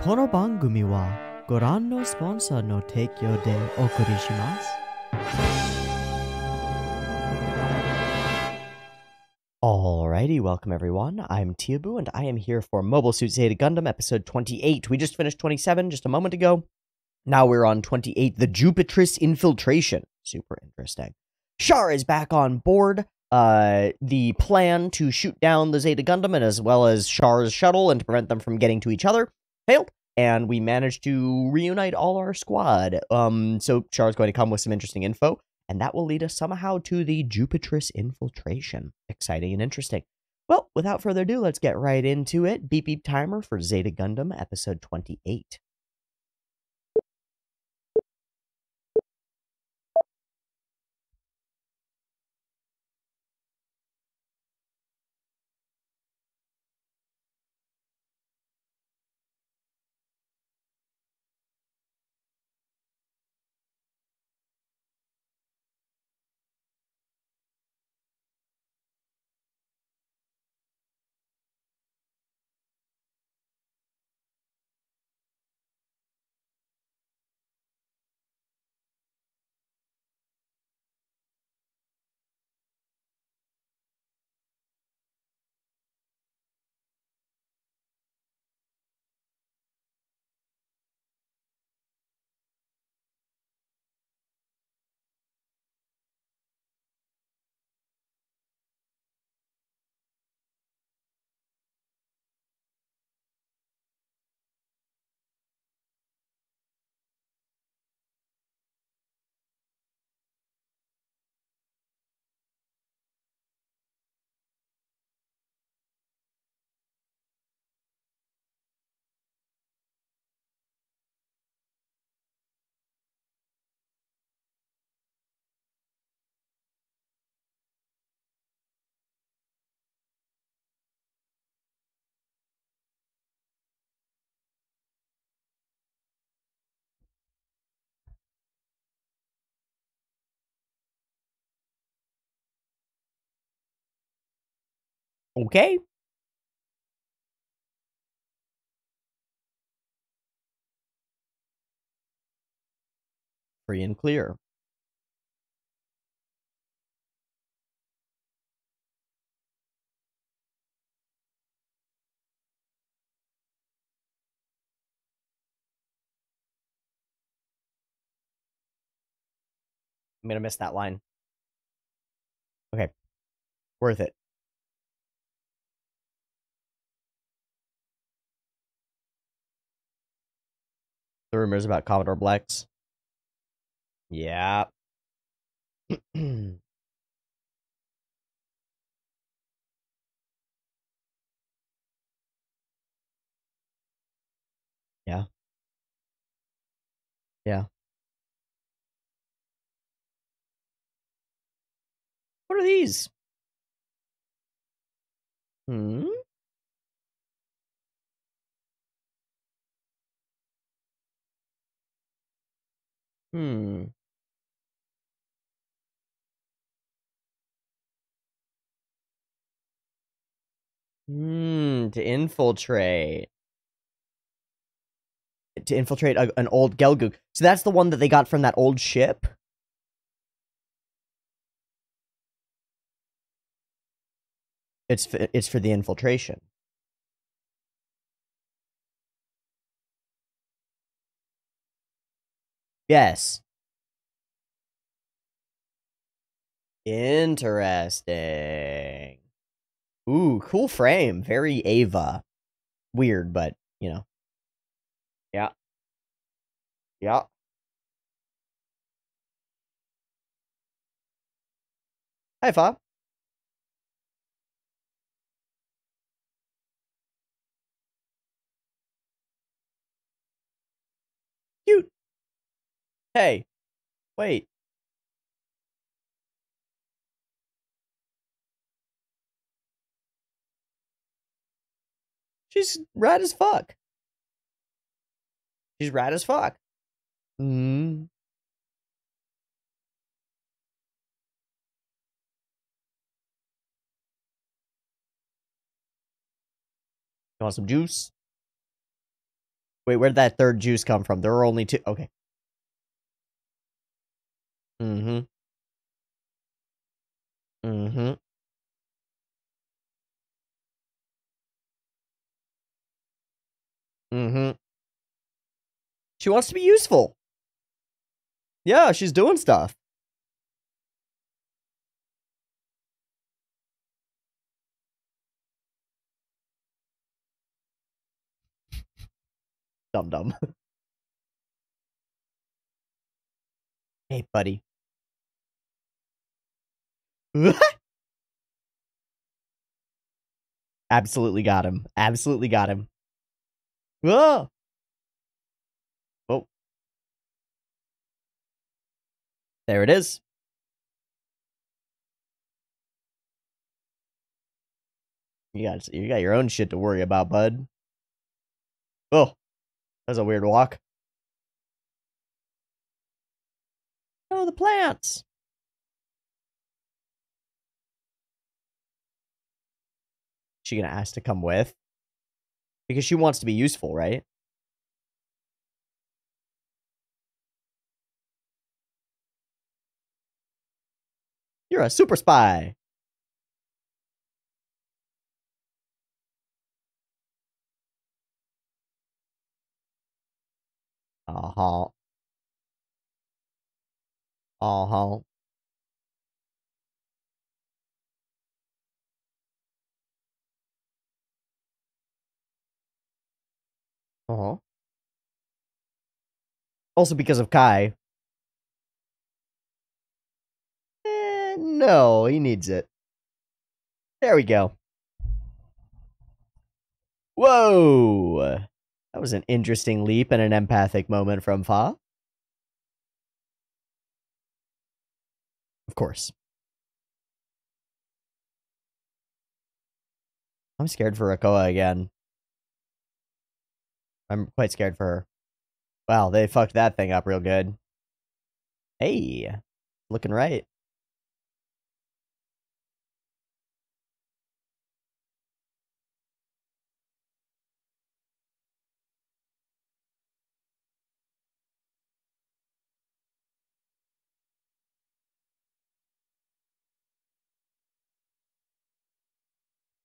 この番組はご覧のスポンサーの提供でお送りします。Alrighty, welcome everyone. I'm Teeaboo, and I am here for Mobile Suit Zeta Gundam episode 28. We just finished 27 just a moment ago. Now we're on 28, the Jupitrus Infiltration. Super interesting. Char is back on board. The plan to shoot down the Zeta Gundam and as well as Char's shuttle and to prevent them from getting to each other failed, and we managed to reunite all our squad. So Char's going to come with some interesting info, and that will lead us somehow to the Jupitrus Infiltration. Exciting and interesting. Well, without further ado, let's get right into it. Beep beep timer for Zeta Gundam episode 28. Okay. Free and clear. I'm gonna miss that line. Okay. Worth it. The rumors about Commodore Blex. Yeah. Yeah. Yeah. What are these? Hmm? Hmm. To infiltrate. To infiltrate an old Gelgoog. So that's the one that they got from that old ship? It's for the infiltration. Yes. Interesting. Ooh, cool frame. Very Ava. Weird, but, you know. Yeah. Yeah. Hi, Fa. Cute. Hey. Wait. She's rad as fuck. She's rad as fuck. Hmm. You want some juice? Wait, where'd that third juice come from? There were only two. Okay. Mm-hmm. Mm-hmm. Mm-hmm. She wants to be useful. Yeah, she's doing stuff. Dum-dum. Hey, buddy. Absolutely got him. Absolutely got him. Whoa! Oh, there it is. You got your own shit to worry about, bud. Oh, that's a weird walk. Oh, the plants. She gonna ask to come with? Because she wants to be useful, right? You're a super spy. Uh-huh. Uh-huh. Uh-huh. Also because of Kai. No, he needs it. There we go. Whoa! That was an interesting leap and an empathic moment from Fa. Of course. I'm scared for Rakoa again. I'm quite scared for her. Wow, they fucked that thing up real good. Hey, looking right.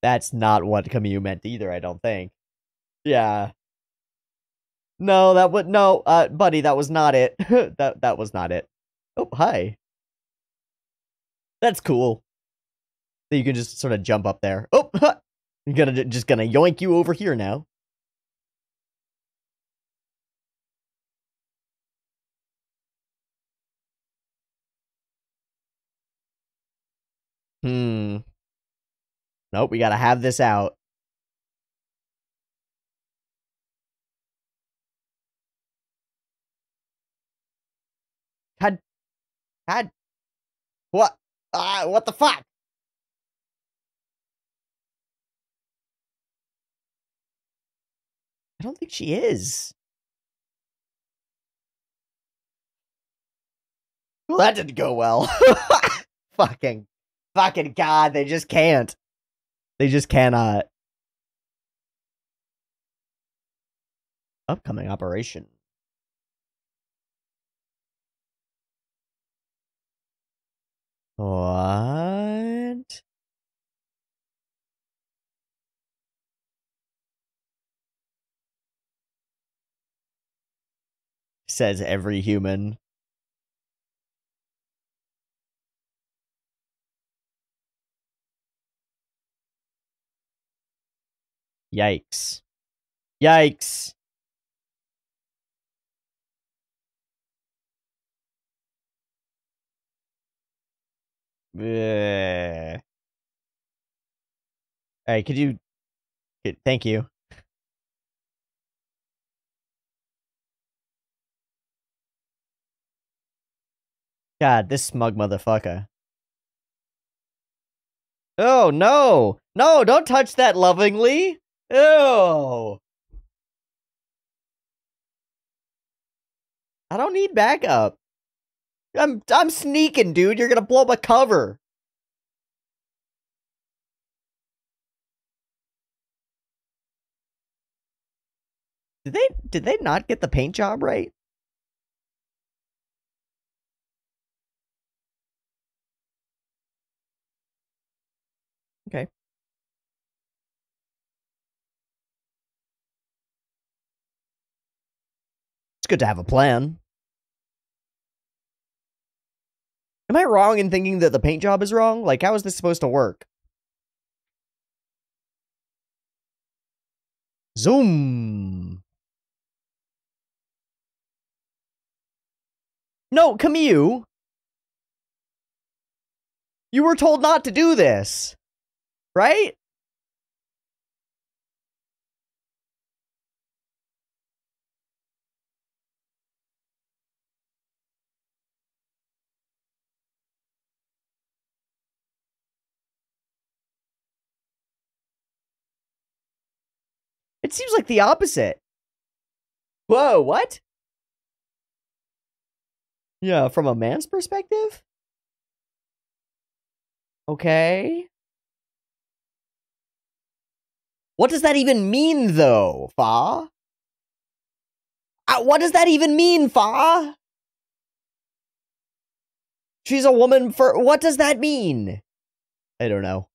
That's not what Camus meant either, I don't think. Yeah. No, that would no, buddy, that was not it. that was not it. Oh, hi. That's cool. So you can just sort of jump up there. Oh, you're just gonna yoink you over here now. Hmm. Nope, we gotta have this out. God, God, what? What the fuck? I don't think she is. Well, that didn't go well. fucking, fucking God, they just can't. They just cannot. Upcoming operation. What? Says every human. Yikes. Yikes. Hey, could you... Thank you. God, this smug motherfucker. Oh, no! No, don't touch that lovingly! Ew! I don't need backup. I'm sneaking, dude. You're gonna blow my cover. Did they not get the paint job right? Okay. It's good to have a plan. Am I wrong in thinking that the paint job is wrong? Like, how is this supposed to work? Zoom. No, Camus. You were told not to do this, right? It seems like the opposite. Whoa, what? Yeah, from a man's perspective? Okay. What does that even mean, though, Fa? What does that even mean, Fa? She's a woman for... What does that mean? I don't know.